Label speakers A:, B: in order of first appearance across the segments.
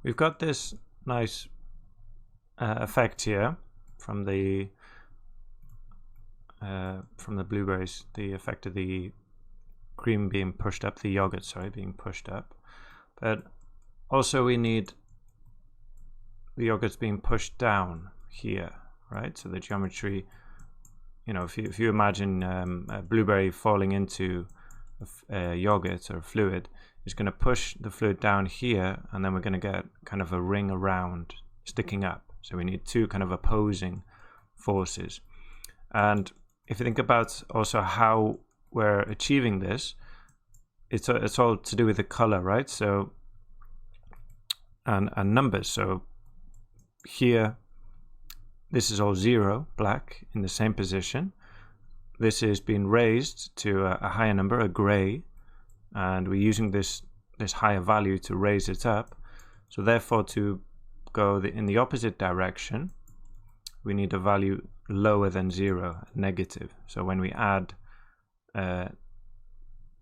A: we've got this nice effect here from the blueberries, the effect of the cream being pushed up, the yogurt, sorry, being pushed up. But also we need the yogurt's being pushed down here, right? So the geometry, you know, if you imagine a blueberry falling into a yogurt or a fluid, it's going to push the fluid down here, and then we're going to get kind of a ring around sticking up. So we need two kind of opposing forces. And if you think about also how we're achieving this, it's all to do with the color, right? So and numbers. So here, this is all 0, black, in the same position. This is being raised to a higher number, a gray, and we're using this higher value to raise it up. So therefore, to go in the opposite direction, we need a value lower than 0, negative. So when we add a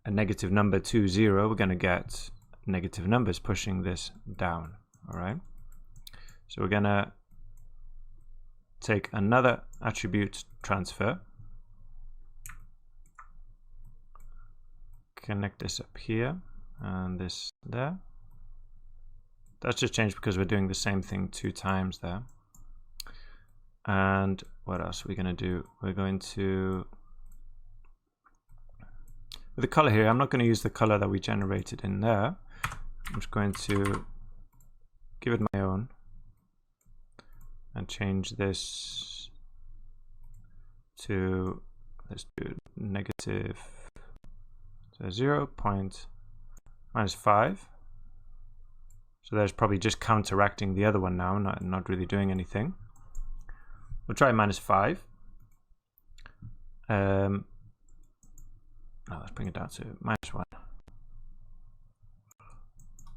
A: negative number to 0, we're going to get negative numbers pushing this down. All right. So we're going to take another attribute transfer, connect this up here and this there. That's just changed because we're doing the same thing 2 times there. And what else are we going to do? We're going to, with the color here, I'm not going to use the color that we generated in there. I'm just going to give it my own and change this to, let's do negative, so 0 point -5. So there's probably just counteracting the other one now, not really doing anything. We'll try -5. No, let's bring it down to -1.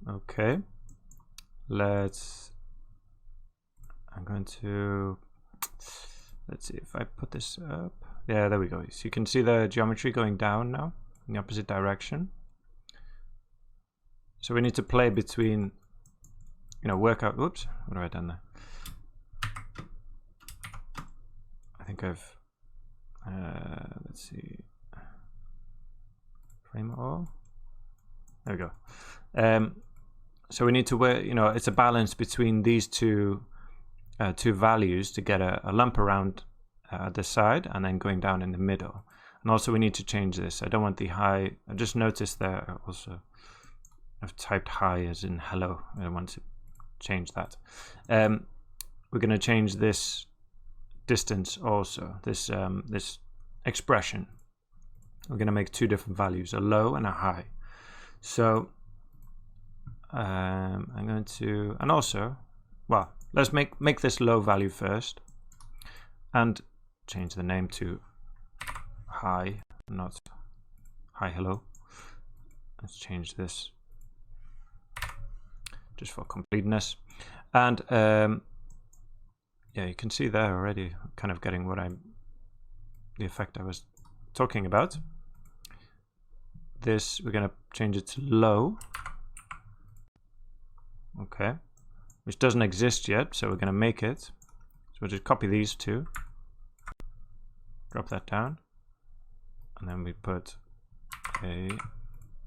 A: Okay. I'm going to, let's see if I put this up. Yeah, there we go. So you can see the geometry going down now in the opposite direction. So we need to play between, you know, work out, oops, what have I done there? I think I've, let's see, frame it all. There we go. So we need to work, you know, it's a balance between these two values to get a lump around the side and then going down in the middle. And also we need to change this. I don't want the high, I just noticed there also, I've typed high as in hello. I want to change that. We're going to change this distance also, this expression. We're going to make 2 different values, a low and a high. So I'm going to, and also, well, let's make this low value first and change the name to hi, not hi hello. Let's change this just for completeness. And yeah, you can see there already kind of getting what the effect I was talking about. This, we're going to change it to low. Okay, which doesn't exist yet, so we're going to make it. So we'll just copy these 2, drop that down, and then we put a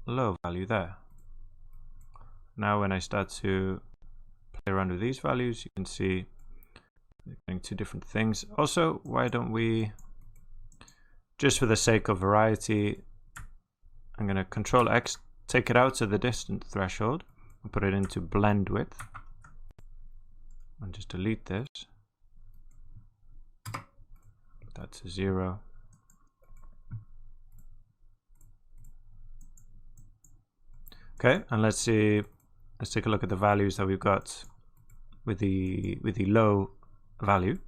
A: low value there. Now when I start to play around with these values, you can see they're doing 2 different things. Also, why don't we, just for the sake of variety, I'm going to Control X, take it out to the distance threshold, and put it into blend width, and just delete this. That's a 0. Okay, and let's take a look at the values that we've got with the low value.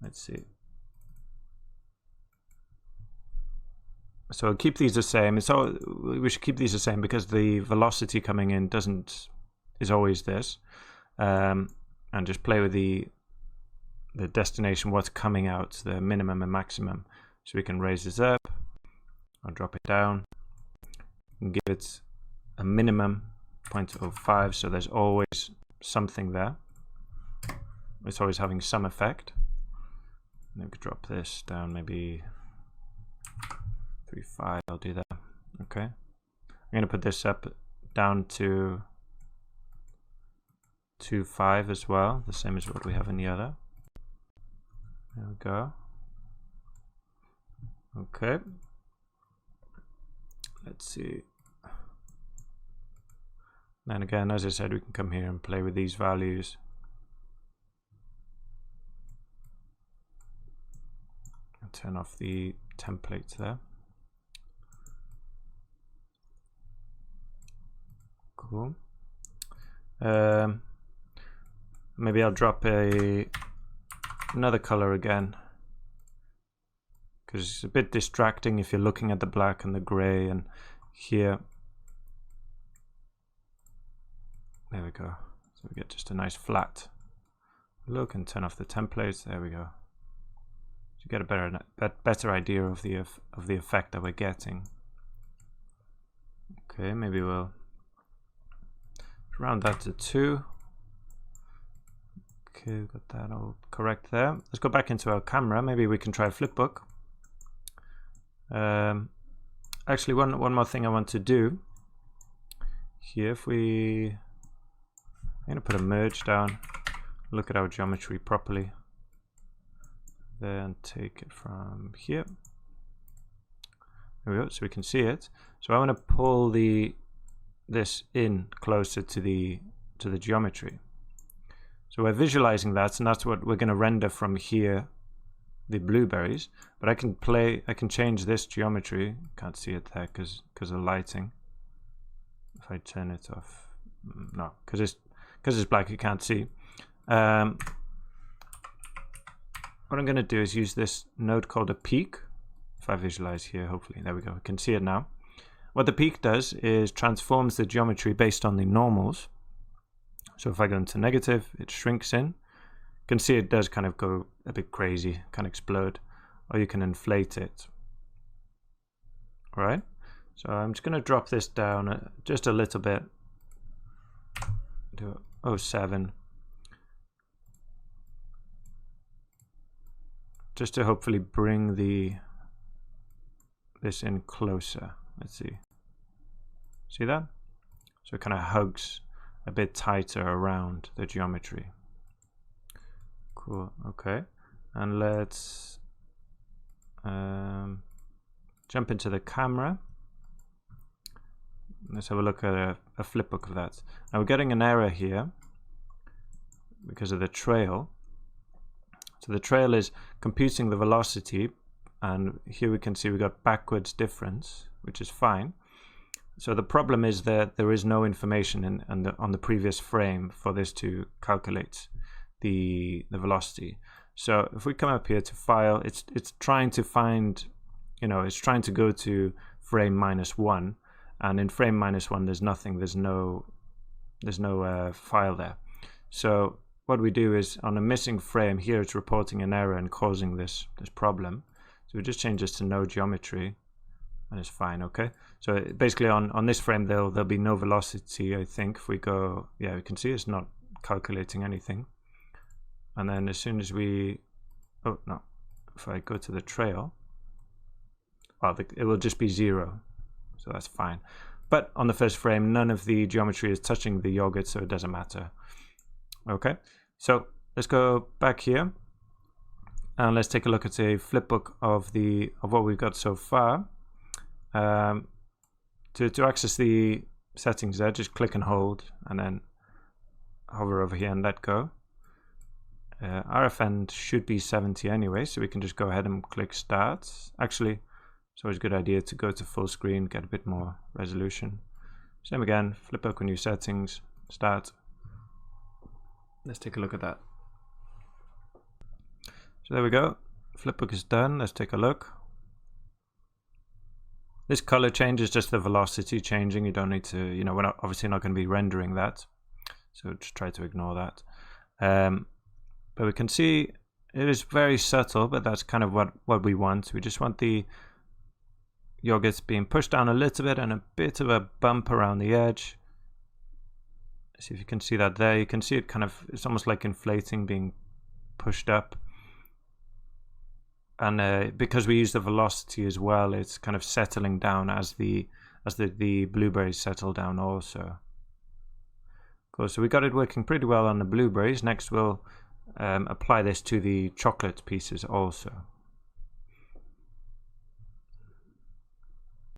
A: Let's see. So I'll keep these the same. We should keep these the same because the velocity coming in is always this, and just play with the destination, what's coming out, the minimum and maximum. So we can raise this up or drop it down and give it a minimum 0.05. So there's always something there. It's always having some effect. Maybe drop this down, maybe 3.5. I'll do that. Okay. I'm going to put this up down to 2.5 as well, the same as what we have in the other. There we go. Okay. Let's see. Then again, as I said, we can come here and play with these values. I'll turn off the template there. Cool. Maybe I'll drop another color again, because it's a bit distracting if you're looking at the black and the gray. And here, there we go. So we get just a nice flat look, and turn off the templates. There we go. So you get a better idea of the effect that we're getting. Okay, maybe we'll round that to 2. Okay, we've got that all correct there. Let's go back into our camera. Maybe we can try flipbook. Actually, one more thing I want to do here. If I'm going to put a merge down, look at our geometry properly, then take it from here. There we go, so we can see it. So I want to pull this in closer to the geometry. So we're visualizing that, and that's what we're going to render from here, the blueberries. But I can change this geometry. Can't see it there because of lighting. If I turn it off, no, because it's black, you can't see. What I'm going to do is use this node called a peak. If I visualize here, hopefully, there we go, we can see it now. What the peak does is transforms the geometry based on the normals. So if I go into negative, it shrinks in. You can see it does kind of go a bit crazy, can explode, or you can inflate it. All right, so I'm just going to drop this down just a little bit. Do 0.7. Just to hopefully bring this in closer. Let's see. See that? So it kind of hugs a bit tighter around the geometry. Cool. Okay. And let's jump into the camera. Let's have a look at a flipbook of that. Now we're getting an error here because of the trail. So the trail is computing the velocity, and here we can see we got backwards difference, which is fine. So the problem is that there is no information on the previous frame for this to calculate the velocity. So if we come up here to file, it's trying to find, it's trying to go to frame -1, and in frame -1 there's nothing, there's no file there. So what we do is on a missing frame here, it's reporting an error and causing this problem. So we just change this to no geometry, and it's fine. Okay, so basically on this frame there'll be no velocity. I think if we go, yeah, we can see it's not calculating anything. And then as soon as we, oh no, if I go to the trail, well, it will just be 0, so that's fine. But on the first frame, none of the geometry is touching the yogurt, so it doesn't matter. Okay, so let's go back here and let's take a look at a flipbook of what we've got so far. To access the settings there, just click and hold, and then hover over here and let go. RFN should be 70 anyway, so we can just go ahead and click start. Actually, it's always a good idea to go to full screen, get a bit more resolution. Same again, flipbook with new settings, start. Let's take a look at that. So there we go, flipbook is done. Let's take a look. This color change is just the velocity changing. You don't need to, we're obviously not going to be rendering that, so just try to ignore that. But we can see it is very subtle, but that's kind of what we want. We just want the yogurts being pushed down a little bit and a bit of a bump around the edge. See if you can see that there. You can see it kind of, it's almost like inflating, being pushed up. And because we use the velocity as well, it's kind of settling down as the blueberries settle down also. Cool, so we got it working pretty well on the blueberries. Next we'll apply this to the chocolate pieces also.